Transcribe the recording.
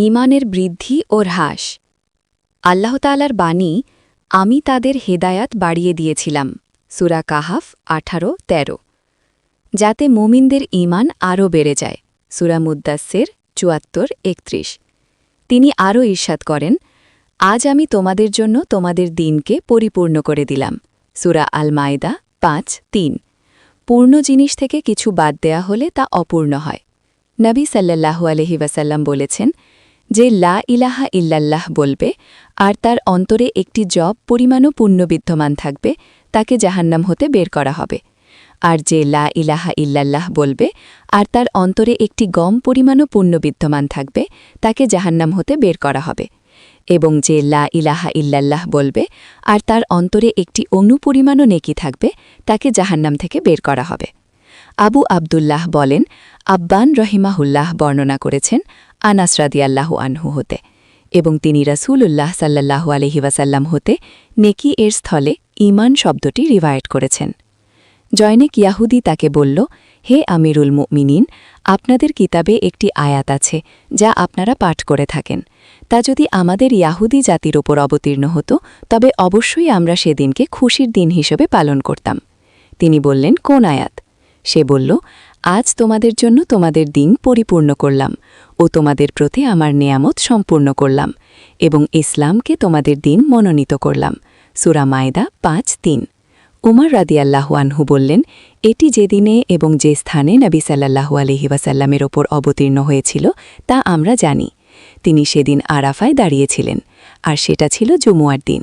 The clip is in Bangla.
ঈমানের বৃদ্ধি ও হ্রাস। আল্লাহ তাআলার বাণী, আমি তাদের হেদায়াত বাড়িয়ে দিয়েছিলাম। সূরা কাহাফ 18-13। যাতে মুমিনদের ঈমান আরও বেড়ে যায়। সূরা মুদ্দাসসির 74-31। তিনি আরও ইরশাদ করেন, আজ আমি তোমাদের জন্য তোমাদের দিনকে পরিপূর্ণ করে দিলাম। সূরা আল মায়দা 5-3। পূর্ণ জিনিস থেকে কিছু বাদ দেয়া হলে তা অপূর্ণ হয়। নবী সাল্লাল্লাহু আলাইহি ওয়াসাল্লাম বলেছেন, যে লা ইলাহা ইল্লাল্লাহ বলবে আর তার অন্তরে একটি জব পরিমাণও পুণ্য বিদ্যমান থাকবে, তাকে জাহান্নাম হতে বের করা হবে। আর যে লা ইলাহা ইল্লাল্লাহ বলবে আর তার অন্তরে একটি গম পরিমাণও পুণ্য বিদ্যমান থাকবে, তাকে জাহান্নাম হতে বের করা হবে। এবং যে লা ইলাহা ইল্লাল্লাহ বলবে আর তার অন্তরে একটি অণু পরিমাণও নেকি থাকবে, তাকে জাহান্নাম থেকে বের করা হবে। আবু আবদুল্লাহ বলেন, আব্বান রহিমাহুল্লাহ বর্ণনা করেছেন আনাস রাদিয়াল্লাহু আনহু হতে, এবং তিনি রাসূলুল্লাহ সাল্লাল্লাহু আলাইহি ওয়াসাল্লাম হতে নেকি এর স্থলে ঈমান শব্দটি রিওয়ায়েত করেছেন। জয়নেক ইয়াহুদি তাকে বলল, হে আমিরুল মুমিনিন, আপনাদের কিতাবে একটি আয়াত আছে যা আপনারা পাঠ করে থাকেন। তা যদি আমাদের ইয়াহুদি জাতির ওপর অবতীর্ণ হতো, তবে অবশ্যই আমরা সেদিনকে খুশির দিন হিসেবে পালন করতাম। তিনি বললেন, কোন আয়াত? সে বলল, আজ তোমাদের জন্য তোমাদের দিন পরিপূর্ণ করলাম ও তোমাদের প্রতি আমার নেয়ামত সম্পূর্ণ করলাম, এবং ইসলামকে তোমাদের দিন মনোনীত করলাম। সূরা মায়দা 5-3। উমর রাদিয়াল্লাহু আনহু বললেন, এটি যে দিনে এবং যে স্থানে নবী সাল্লাল্লাহু আলাইহি ওয়াসাল্লামের ওপর অবতীর্ণ হয়েছিল তা আমরা জানি। তিনি সেদিন আরাফায় দাঁড়িয়েছিলেন, আর সেটা ছিল জুমুয়ার দিন।